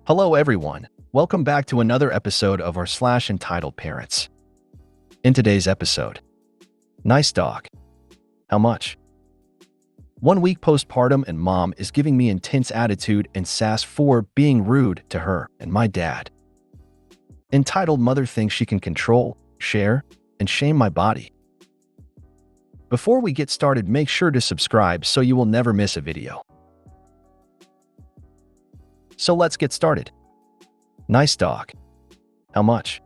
Hello everyone, welcome back to another episode of our slash entitled parents. In today's episode, nice dog. How much? 1 week postpartum and mom is giving me intense attitude and sass for being rude to her and my dad. Entitled mother thinks she can control, share, and shame my body. Before we get started, make sure to subscribe so you will never miss a video. So let's get started. Nice dog. How much?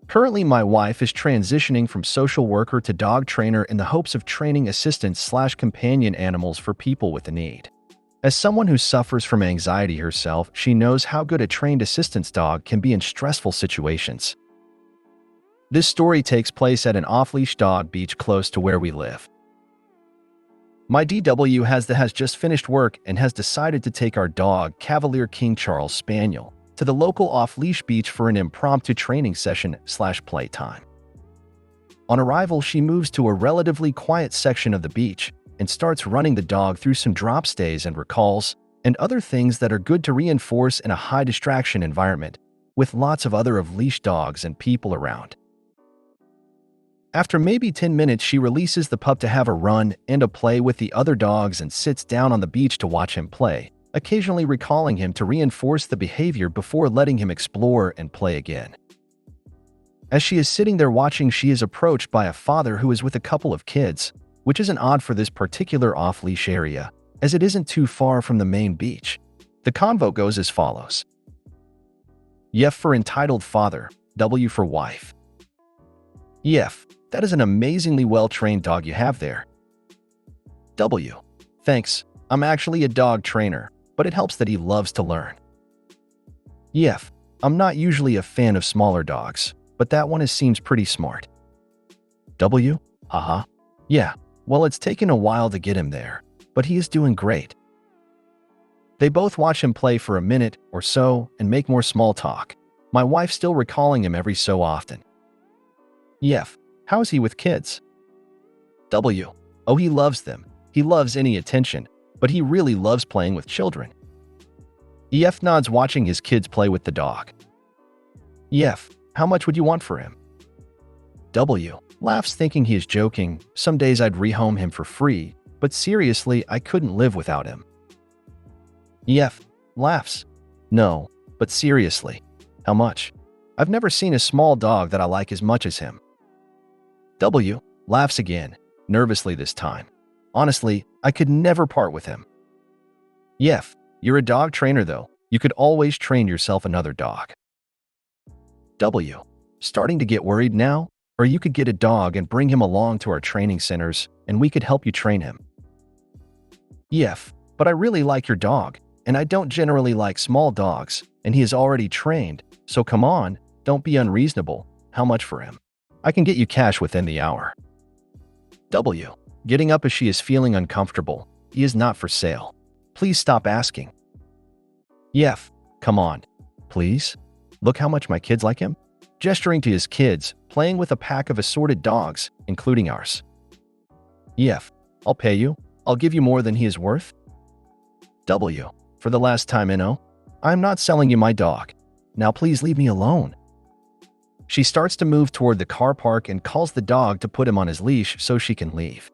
Currently, my wife is transitioning from social worker to dog trainer in the hopes of training assistants/companion animals for people with a need. As someone who suffers from anxiety herself, she knows how good a trained assistance dog can be in stressful situations. This story takes place at an off-leash dog beach close to where we live. My DW has just finished work and has decided to take our dog, Cavalier King Charles Spaniel, to the local off-leash beach for an impromptu training session/playtime. On arrival, she moves to a relatively quiet section of the beach and starts running the dog through some drop stays and recalls and other things that are good to reinforce in a high-distraction environment with lots of other off-leash dogs and people around. After maybe 10 minutes, she releases the pup to have a run and a play with the other dogs and sits down on the beach to watch him play, occasionally recalling him to reinforce the behavior before letting him explore and play again. As she is sitting there watching, she is approached by a father who is with a couple of kids, which isn't odd for this particular off-leash area, as it isn't too far from the main beach. The convo goes as follows. Yef for entitled father, W for wife. Yef, that is an amazingly well-trained dog you have there. W, thanks, I'm actually a dog trainer, but it helps that he loves to learn. Yef, I'm not usually a fan of smaller dogs, but that one seems pretty smart. W, yeah, well, it's taken a while to get him there, but he is doing great. They both watch him play for a minute or so and make more small talk, my wife still recalling him every so often. Yef, how is he with kids? W, oh, he loves them. He loves any attention, but he really loves playing with children. Ef nods watching his kids play with the dog. Yef, how much would you want for him? W, laughs thinking he is joking. Some days I'd rehome him for free, but seriously, I couldn't live without him. Yef, laughs. No, but seriously, how much? I've never seen a small dog that I like as much as him. W, laughs again, nervously this time. Honestly, I could never part with him. Yef, you're a dog trainer though. You could always train yourself another dog. W, starting to get worried now? Or you could get a dog and bring him along to our training centers and we could help you train him. Yef, but I really like your dog, and I don't generally like small dogs, and he is already trained, so come on, don't be unreasonable. How much for him? I can get you cash within the hour. W, getting up as she is feeling uncomfortable. He is not for sale. Please stop asking. Yef, come on. Please? Look how much my kids like him. Gesturing to his kids, playing with a pack of assorted dogs, including ours. Yef, I'll pay you. I'll give you more than he is worth. W, for the last time, I'm not selling you my dog. Now please leave me alone. She starts to move toward the car park and calls the dog to put him on his leash so she can leave.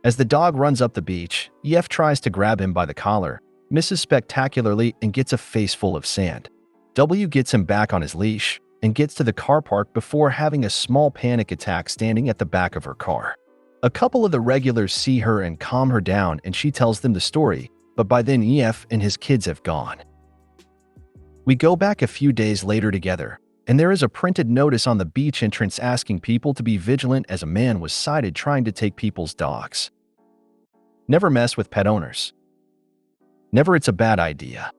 As the dog runs up the beach, Yef tries to grab him by the collar, misses spectacularly and gets a face full of sand. W gets him back on his leash and gets to the car park before having a small panic attack standing at the back of her car. A couple of the regulars see her and calm her down and she tells them the story, but by then Yef and his kids have gone. We go back a few days later together, and there is a printed notice on the beach entrance asking people to be vigilant as a man was sighted trying to take people's dogs. Never mess with pet owners. Never, it's a bad idea.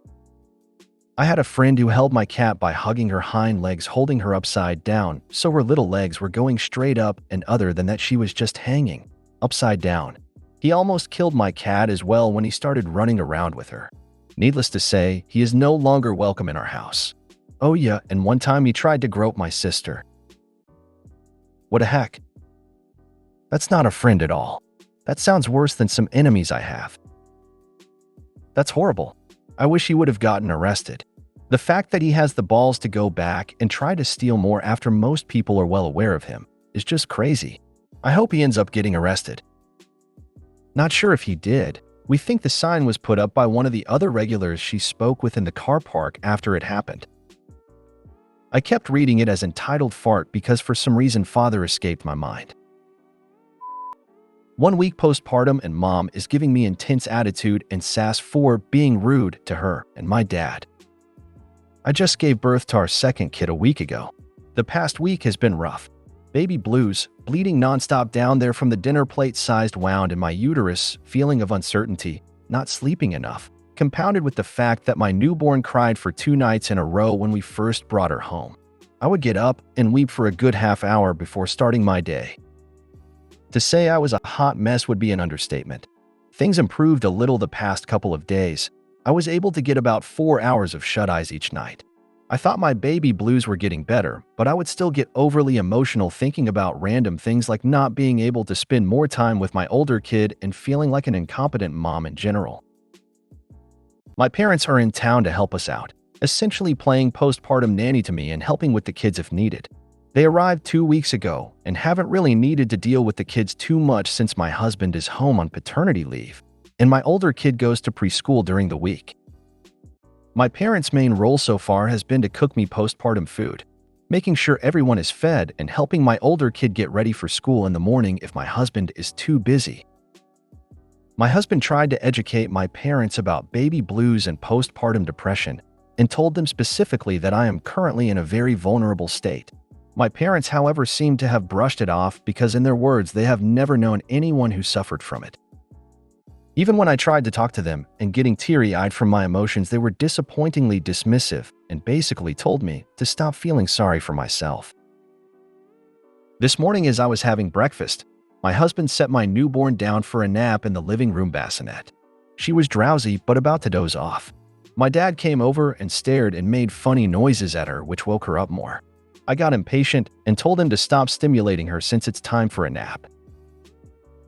I had a friend who held my cat by hugging her hind legs, holding her upside down, so her little legs were going straight up, and other than that she was just hanging, upside down. He almost killed my cat as well when he started running around with her. Needless to say, he is no longer welcome in our house. Oh yeah, and one time he tried to grope my sister. What the heck? That's not a friend at all. That sounds worse than some enemies I have. That's horrible. I wish he would have gotten arrested. The fact that he has the balls to go back and try to steal more after most people are well aware of him is just crazy. I hope he ends up getting arrested. Not sure if he did. We think the sign was put up by one of the other regulars she spoke with in the car park after it happened. I kept reading it as entitled fart because for some reason father escaped my mind. 1 week postpartum and mom is giving me intense attitude and sass for being rude to her and my dad. I just gave birth to our second kid a week ago. The past week has been rough. Baby blues, bleeding nonstop down there from the dinner plate-sized wound in my uterus, feeling of uncertainty, not sleeping enough, compounded with the fact that my newborn cried for 2 nights in a row when we first brought her home. I would get up and weep for a good half hour before starting my day. To say I was a hot mess would be an understatement. Things improved a little the past couple of days. I was able to get about 4 hours of shut-eyes each night. I thought my baby blues were getting better, but I would still get overly emotional thinking about random things like not being able to spend more time with my older kid and feeling like an incompetent mom in general. My parents are in town to help us out, essentially playing postpartum nanny to me and helping with the kids if needed. They arrived 2 weeks ago and haven't really needed to deal with the kids too much since my husband is home on paternity leave, and my older kid goes to preschool during the week. My parents' main role so far has been to cook me postpartum food, making sure everyone is fed and helping my older kid get ready for school in the morning if my husband is too busy. My husband tried to educate my parents about baby blues and postpartum depression and told them specifically that I am currently in a very vulnerable state. My parents, however, seem to have brushed it off because, in their words, they have never known anyone who suffered from it. Even when I tried to talk to them and getting teary-eyed from my emotions, they were disappointingly dismissive and basically told me to stop feeling sorry for myself. This morning as I was having breakfast, my husband set my newborn down for a nap in the living room bassinet. She was drowsy but about to doze off. My dad came over and stared and made funny noises at her, which woke her up more. I got impatient and told him to stop stimulating her since it's time for a nap.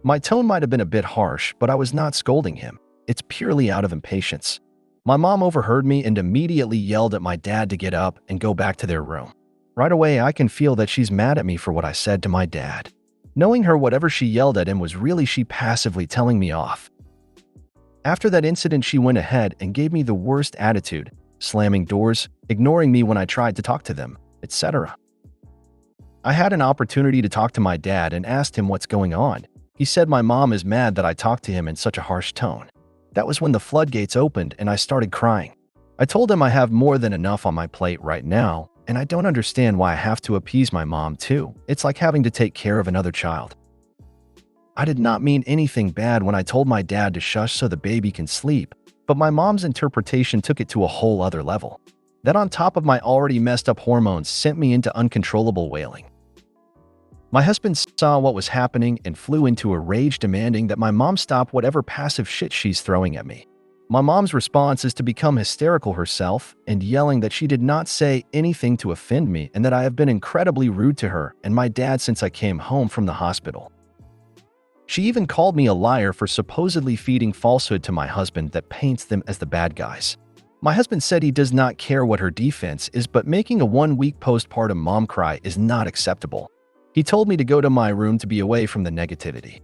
My tone might have been a bit harsh, but I was not scolding him. It's purely out of impatience. My mom overheard me and immediately yelled at my dad to get up and go back to their room. Right away, I can feel that she's mad at me for what I said to my dad. Knowing her, whatever she yelled at him was really she passively telling me off. After that incident, she went ahead and gave me the worst attitude, slamming doors, ignoring me when I tried to talk to them, etc. I had an opportunity to talk to my dad and asked him what's going on. He said my mom is mad that I talked to him in such a harsh tone. That was when the floodgates opened and I started crying. I told him I have more than enough on my plate right now, and I don't understand why I have to appease my mom too. It's like having to take care of another child. I did not mean anything bad when I told my dad to shush so the baby can sleep, but my mom's interpretation took it to a whole other level. That on top of my already messed up hormones sent me into uncontrollable wailing. My husband saw what was happening and flew into a rage demanding that my mom stop whatever passive shit she's throwing at me. My mom's response is to become hysterical herself and yelling that she did not say anything to offend me and that I have been incredibly rude to her and my dad since I came home from the hospital. She even called me a liar for supposedly feeding falsehood to my husband that paints them as the bad guys. My husband said he does not care what her defense is, but making a 1-week postpartum mom cry is not acceptable. He told me to go to my room to be away from the negativity.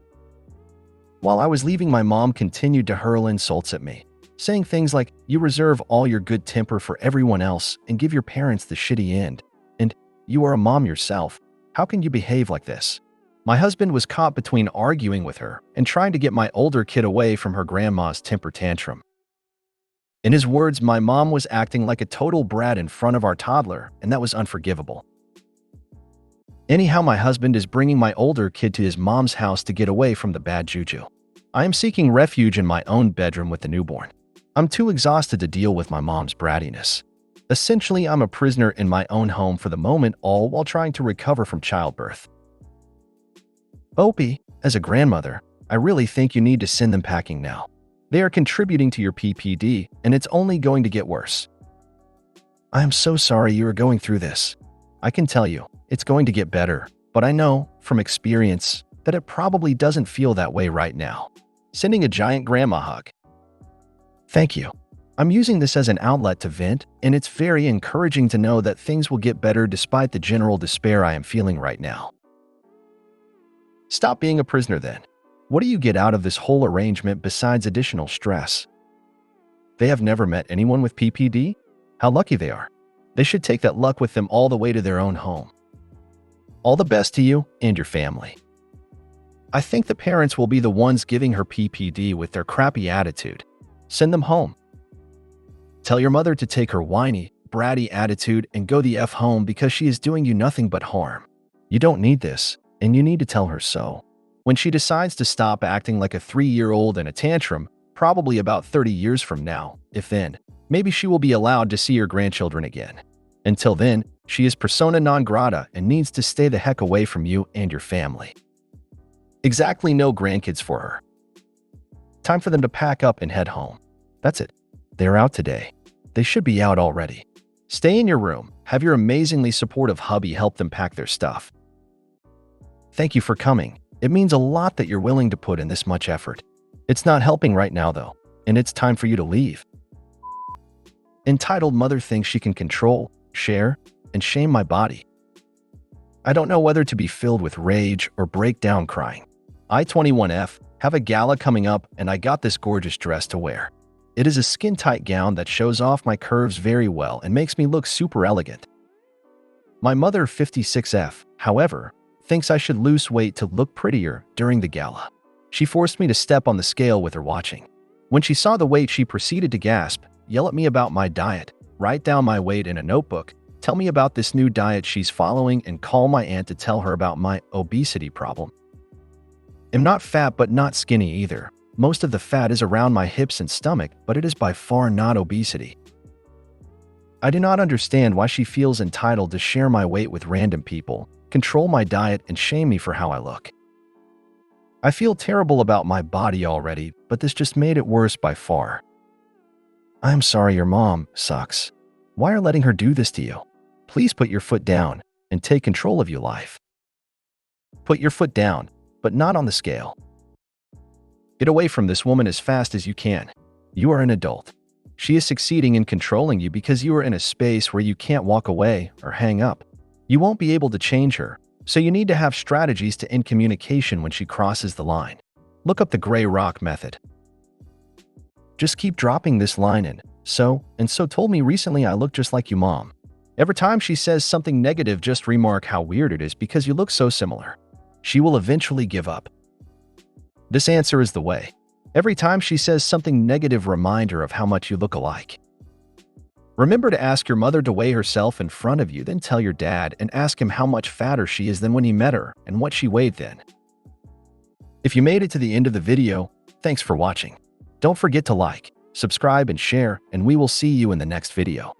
While I was leaving, my mom continued to hurl insults at me, saying things like, "You reserve all your good temper for everyone else and give your parents the shitty end," and "You are a mom yourself. How can you behave like this?" My husband was caught between arguing with her and trying to get my older kid away from her grandma's temper tantrum. In his words, my mom was acting like a total brat in front of our toddler, and that was unforgivable. Anyhow, my husband is bringing my older kid to his mom's house to get away from the bad juju. I am seeking refuge in my own bedroom with the newborn. I'm too exhausted to deal with my mom's brattiness. Essentially, I'm a prisoner in my own home for the moment, all while trying to recover from childbirth. Opie, as a grandmother, I really think you need to send them packing now. They are contributing to your PPD, and it's only going to get worse. I am so sorry you are going through this. I can tell you, it's going to get better, but I know, from experience, that it probably doesn't feel that way right now. Sending a giant grandma hug. Thank you. I'm using this as an outlet to vent, and it's very encouraging to know that things will get better despite the general despair I am feeling right now. Stop being a prisoner then. What do you get out of this whole arrangement besides additional stress? They have never met anyone with PPD? How lucky they are. They should take that luck with them all the way to their own home. All the best to you and your family. I think the parents will be the ones giving her PPD with their crappy attitude. Send them home. Tell your mother to take her whiny, bratty attitude and go the F home because she is doing you nothing but harm. You don't need this, and you need to tell her so. When she decides to stop acting like a 3-year-old in a tantrum, probably about 30 years from now, if then, maybe she will be allowed to see her grandchildren again. Until then, she is persona non grata and needs to stay the heck away from you and your family. Exactly, no grandkids for her. Time for them to pack up and head home. That's it. They're out today. They should be out already. Stay in your room. Have your amazingly supportive hubby help them pack their stuff. Thank you for coming. It means a lot that you're willing to put in this much effort. It's not helping right now though, and it's time for you to leave. Entitled mother thinks she can control, share, and shame my body. I don't know whether to be filled with rage or break down crying. I, 21F, have a gala coming up and I got this gorgeous dress to wear. It is a skin-tight gown that shows off my curves very well and makes me look super elegant. My mother, 56F, however, thinks I should lose weight to look prettier during the gala. She forced me to step on the scale with her watching. When she saw the weight, she proceeded to gasp, yell at me about my diet, write down my weight in a notebook, tell me about this new diet she's following, and call my aunt to tell her about my obesity problem. I'm not fat but not skinny either. Most of the fat is around my hips and stomach, but it is by far not obesity. I do not understand why she feels entitled to share my weight with random people, control my diet, and shame me for how I look. I feel terrible about my body already, but this just made it worse by far. I'm sorry, your mom sucks. Why are letting her do this to you? Please put your foot down and take control of your life. Put your foot down, but not on the scale. Get away from this woman as fast as you can. You are an adult. She is succeeding in controlling you because you are in a space where you can't walk away or hang up. You won't be able to change her, so you need to have strategies to end communication when she crosses the line. Look up the gray rock method. Just keep dropping this line in. So told me recently I look just like you, mom. Every time she says something negative, just remark how weird it is because you look so similar. She will eventually give up. This answer is the way. Every time she says something negative, remind her of how much you look alike. Remember to ask your mother to weigh herself in front of you, then tell your dad and ask him how much fatter she is than when he met her and what she weighed then. If you made it to the end of the video, thanks for watching. Don't forget to like, subscribe, and share, and we will see you in the next video.